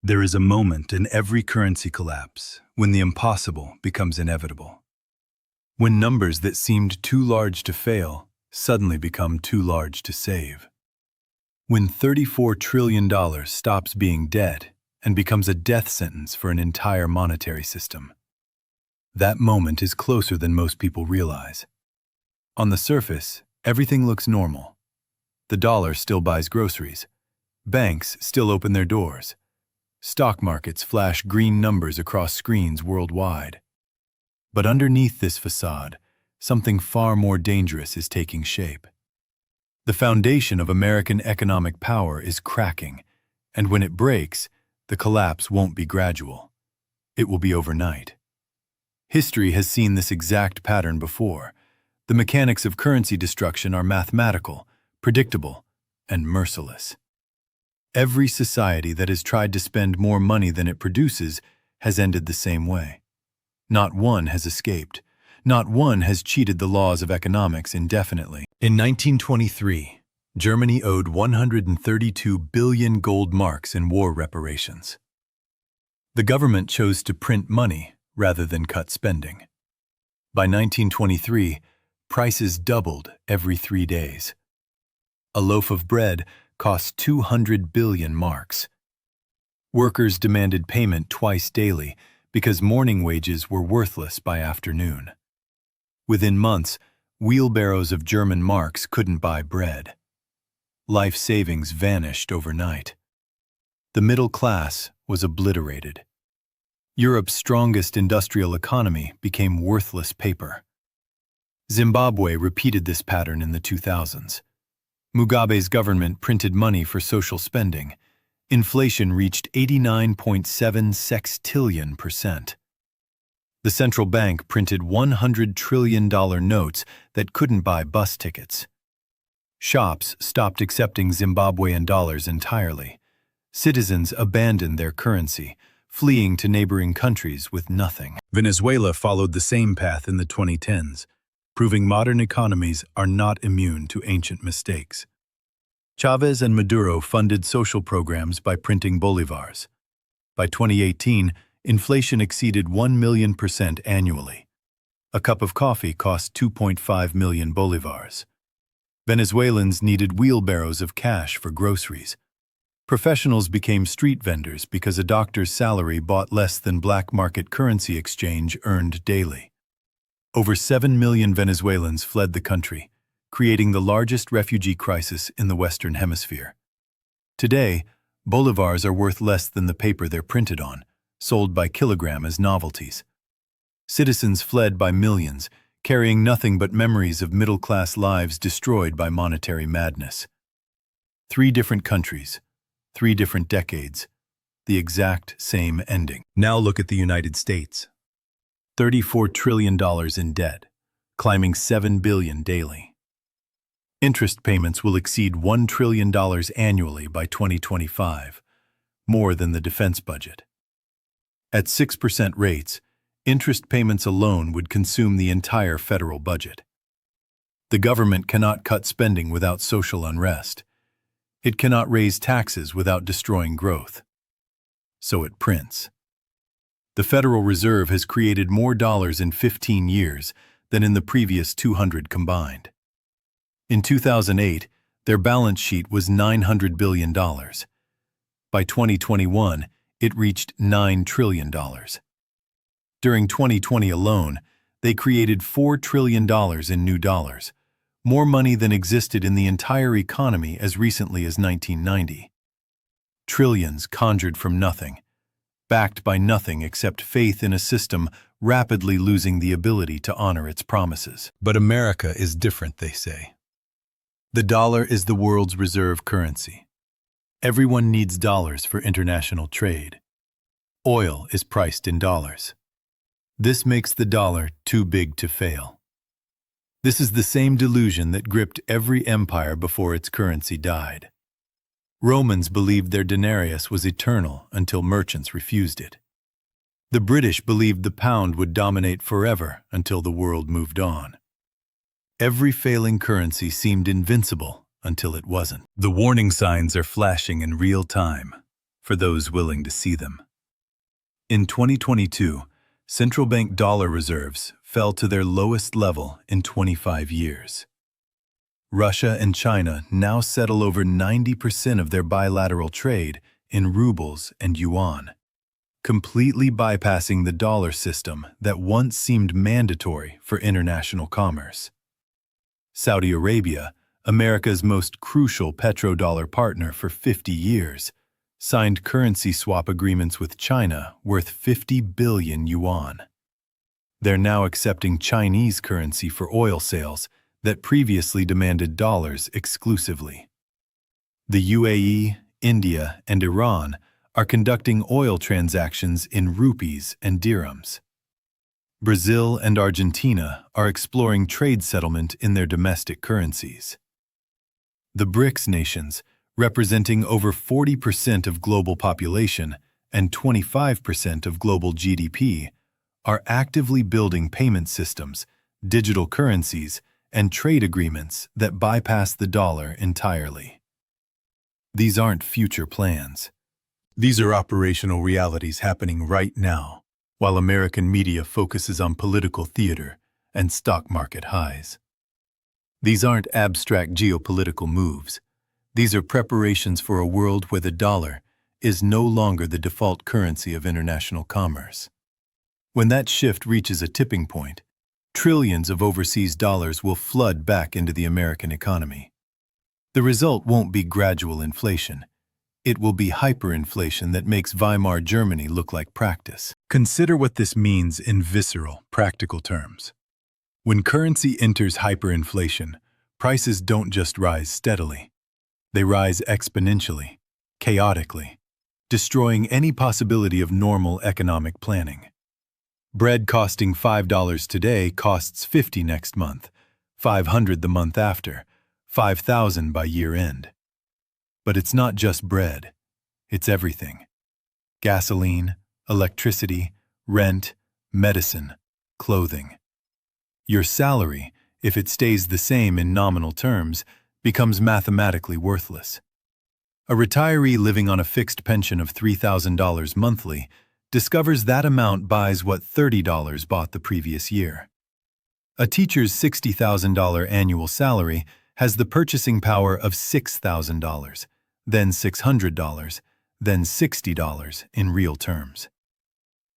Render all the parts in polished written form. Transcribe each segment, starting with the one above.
There is a moment in every currency collapse when the impossible becomes inevitable. When numbers that seemed too large to fail suddenly become too large to save. When $34 trillion stops being debt and becomes a death sentence for an entire monetary system. That moment is closer than most people realize. On the surface, everything looks normal. The dollar still buys groceries. Banks still open their doors. Stock markets flash green numbers across screens worldwide. But underneath this facade, something far more dangerous is taking shape. The foundation of American economic power is cracking, and when it breaks, the collapse won't be gradual. It will be overnight. History has seen this exact pattern before. The mechanics of currency destruction are mathematical, predictable, and merciless. Every society that has tried to spend more money than it produces has ended the same way. Not one has escaped. Not one has cheated the laws of economics indefinitely. In 1923, Germany owed 132 billion gold marks in war reparations. The government chose to print money rather than cut spending. By 1923, prices doubled every 3 days. A loaf of bread cost 200 billion marks. Workers demanded payment twice daily because morning wages were worthless by afternoon. Within months, wheelbarrows of German marks couldn't buy bread. Life savings vanished overnight. The middle class was obliterated. Europe's strongest industrial economy became worthless paper. Zimbabwe repeated this pattern in the 2000s. Mugabe's government printed money for social spending. Inflation reached 89.7 sextillion%. The central bank printed $100 trillion notes that couldn't buy bus tickets. Shops stopped accepting Zimbabwean dollars entirely. Citizens abandoned their currency, fleeing to neighboring countries with nothing. Venezuela followed the same path in the 2010s, proving modern economies are not immune to ancient mistakes. Chavez and Maduro funded social programs by printing bolivars. By 2018, inflation exceeded 1 million% annually. A cup of coffee cost 2.5 million bolivars. Venezuelans needed wheelbarrows of cash for groceries. Professionals became street vendors because a doctor's salary bought less than black market currency exchange earned daily. Over 7 million Venezuelans fled the country, creating the largest refugee crisis in the Western Hemisphere. Today, bolivars are worth less than the paper they're printed on, sold by kilogram as novelties. Citizens fled by millions, carrying nothing but memories of middle-class lives destroyed by monetary madness. 3 different countries, 3 different decades, the exact same ending. Now look at the United States. $34 trillion in debt, climbing 7 billion daily. Interest payments will exceed $1 trillion annually by 2025, more than the defense budget. At 6% rates, interest payments alone would consume the entire federal budget. The government cannot cut spending without social unrest. It cannot raise taxes without destroying growth. So it prints. The Federal Reserve has created more dollars in 15 years than in the previous 200 combined. In 2008, their balance sheet was $900 billion. By 2021, it reached $9 trillion. During 2020 alone, they created $4 trillion in new dollars, more money than existed in the entire economy as recently as 1990. Trillions conjured from nothing, backed by nothing except faith in a system rapidly losing the ability to honor its promises. But America is different, they say. The dollar is the world's reserve currency. Everyone needs dollars for international trade. Oil is priced in dollars. This makes the dollar too big to fail. This is the same delusion that gripped every empire before its currency died. Romans believed their denarius was eternal until merchants refused it. The British believed the pound would dominate forever until the world moved on. Every failing currency seemed invincible until it wasn't. The warning signs are flashing in real time. for those willing to see them. In 2022, central bank dollar reserves fell to their lowest level in 25 years. Russia and China now settle over 90% of their bilateral trade in rubles and yuan, completely bypassing the dollar system that once seemed mandatory for international commerce. Saudi Arabia, America's most crucial petrodollar partner for 50 years, signed currency swap agreements with China worth 50 billion yuan. They're now accepting Chinese currency for oil sales that previously demanded dollars exclusively. The UAE, India, and Iran are conducting oil transactions in rupees and dirhams. Brazil and Argentina are exploring trade settlement in their domestic currencies. The BRICS nations, representing over 40% of global population and 25% of global GDP, are actively building payment systems, digital currencies, and trade agreements that bypass the dollar entirely. These aren't future plans. These are operational realities happening right now, while American media focuses on political theater and stock market highs. These aren't abstract geopolitical moves. These are preparations for a world where the dollar is no longer the default currency of international commerce. When that shift reaches a tipping point, trillions of overseas dollars will flood back into the American economy. The result won't be gradual inflation. It will be hyperinflation that makes Weimar Germany look like practice. Consider what this means in visceral, practical terms. When currency enters hyperinflation, prices don't just rise steadily. They rise exponentially, chaotically, destroying any possibility of normal economic planning. Bread costing $5 today costs $50 next month, $500 the month after, $5,000 by year-end. But it's not just bread. It's everything. Gasoline, electricity, rent, medicine, clothing. Your salary, if it stays the same in nominal terms, becomes mathematically worthless. A retiree living on a fixed pension of $3,000 monthly discovers that amount buys what $30 bought the previous year. A teacher's $60,000 annual salary has the purchasing power of $6,000, then $600, then $60 in real terms.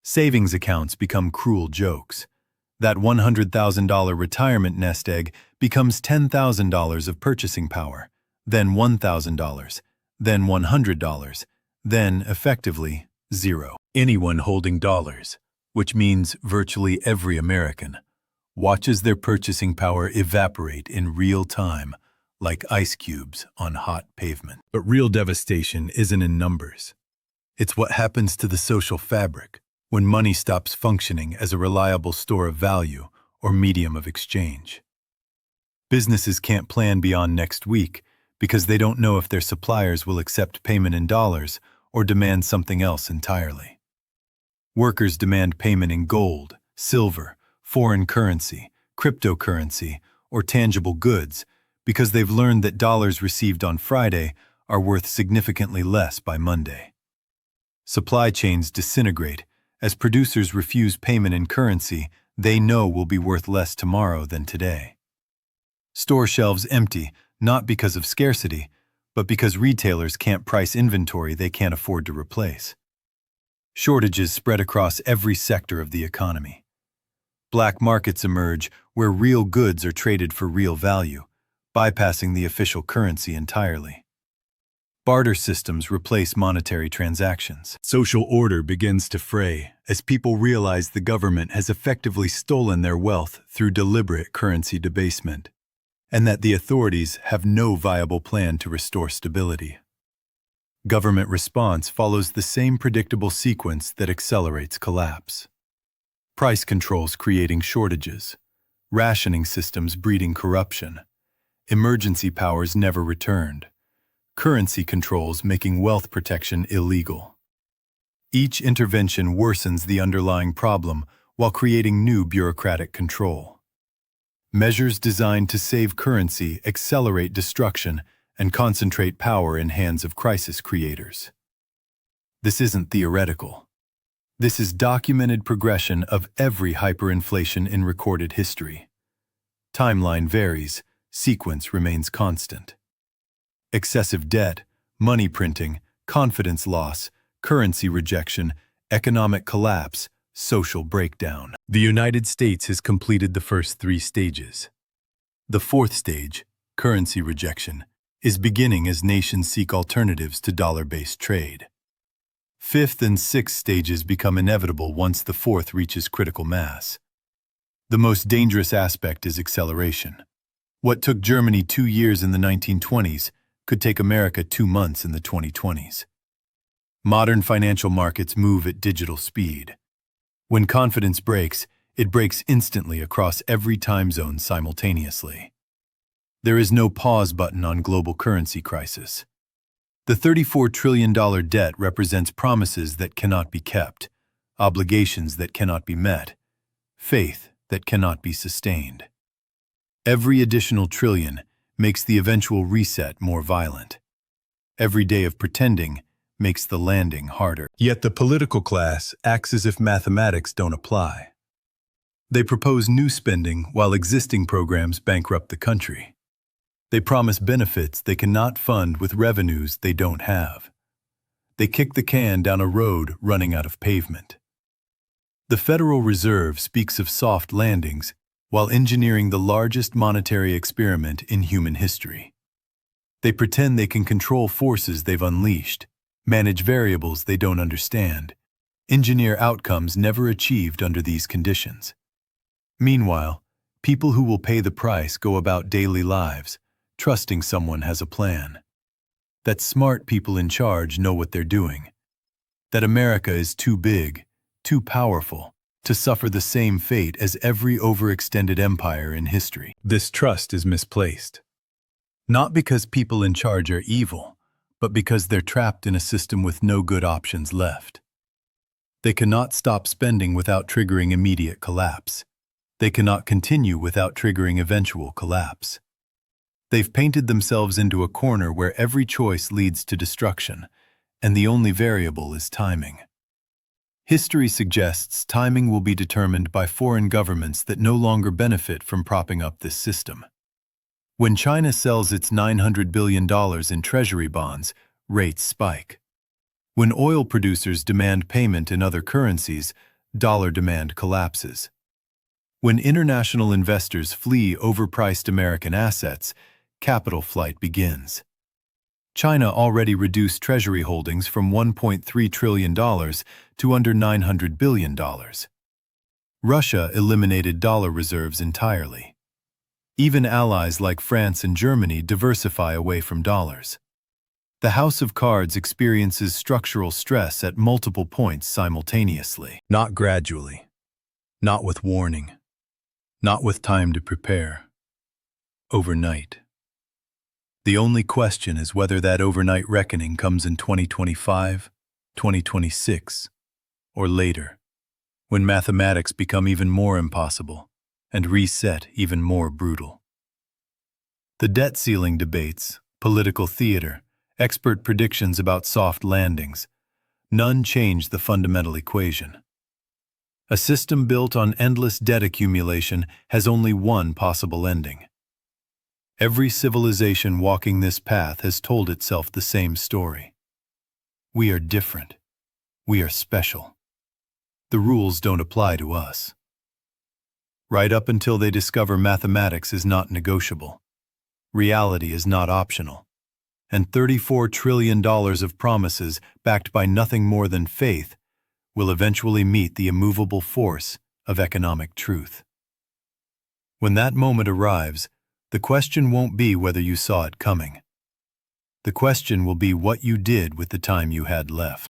Savings accounts become cruel jokes. That $100,000 retirement nest egg becomes $10,000 of purchasing power, then $1,000, then $100, then, effectively, zero. Anyone holding dollars, which means virtually every American, watches their purchasing power evaporate in real time like ice cubes on hot pavement. But real devastation isn't in numbers. It's what happens to the social fabric when money stops functioning as a reliable store of value or medium of exchange. Businesses can't plan beyond next week because they don't know if their suppliers will accept payment in dollars or demand something else entirely. Workers demand payment in gold, silver, foreign currency, cryptocurrency, or tangible goods because they've learned that dollars received on Friday are worth significantly less by Monday. Supply chains disintegrate as producers refuse payment in currency they know will be worth less tomorrow than today. Store shelves empty, not because of scarcity, but because retailers can't price inventory they can't afford to replace. Shortages spread across every sector of the economy. Black markets emerge where real goods are traded for real value, bypassing the official currency entirely. Barter systems replace monetary transactions. Social order begins to fray as people realize the government has effectively stolen their wealth through deliberate currency debasement, and that the authorities have no viable plan to restore stability. Government response follows the same predictable sequence that accelerates collapse. Price controls creating shortages, rationing systems breeding corruption, emergency powers never returned, currency controls making wealth protection illegal. Each intervention worsens the underlying problem while creating new bureaucratic control. Measures designed to save currency accelerate destruction and concentrate power in hands of crisis creators. This isn't theoretical. This is documented progression of every hyperinflation in recorded history. Timeline varies, sequence remains constant. Excessive debt, money printing, confidence loss, currency rejection, economic collapse, social breakdown. The United States has completed the first 3 stages. The 4th stage, currency rejection, is beginning as nations seek alternatives to dollar-based trade. 5th and 6th stages become inevitable once the 4th reaches critical mass. The most dangerous aspect is acceleration. What took Germany 2 years in the 1920s could take America 2 months in the 2020s. Modern financial markets move at digital speed. When confidence breaks, it breaks instantly across every time zone simultaneously. There is no pause button on global currency crisis. The $34 trillion debt represents promises that cannot be kept, obligations that cannot be met, faith that cannot be sustained. Every additional trillion makes the eventual reset more violent. Every day of pretending makes the landing harder. Yet the political class acts as if mathematics don't apply. They propose new spending while existing programs bankrupt the country. They promise benefits they cannot fund with revenues they don't have. They kick the can down a road running out of pavement. The Federal Reserve speaks of soft landings while engineering the largest monetary experiment in human history. They pretend they can control forces they've unleashed, manage variables they don't understand, engineer outcomes never achieved under these conditions. Meanwhile, people who will pay the price go about daily lives, trusting someone has a plan. That smart people in charge know what they're doing. That America is too big, too powerful, to suffer the same fate as every overextended empire in history. This trust is misplaced. Not because people in charge are evil, but because they're trapped in a system with no good options left. They cannot stop spending without triggering immediate collapse. They cannot continue without triggering eventual collapse. They've painted themselves into a corner where every choice leads to destruction, and the only variable is timing. History suggests timing will be determined by foreign governments that no longer benefit from propping up this system. When China sells its $900 billion in treasury bonds, rates spike. When oil producers demand payment in other currencies, dollar demand collapses. When international investors flee overpriced American assets, capital flight begins. China already reduced treasury holdings from $1.3 trillion to under $900 billion. Russia eliminated dollar reserves entirely. Even allies like France and Germany diversify away from dollars. The house of cards experiences structural stress at multiple points simultaneously. Not gradually. Not with warning. Not with time to prepare. Overnight. The only question is whether that overnight reckoning comes in 2025, 2026, or later, when mathematics become even more impossible and reset even more brutal. The debt ceiling debates, political theater, expert predictions about soft landings, none change the fundamental equation. A system built on endless debt accumulation has only one possible ending. Every civilization walking this path has told itself the same story. We are different. We are special. The rules don't apply to us. Right up until they discover mathematics is not negotiable, reality is not optional, and $34 trillion of promises backed by nothing more than faith will eventually meet the immovable force of economic truth. When that moment arrives, the question won't be whether you saw it coming. The question will be what you did with the time you had left.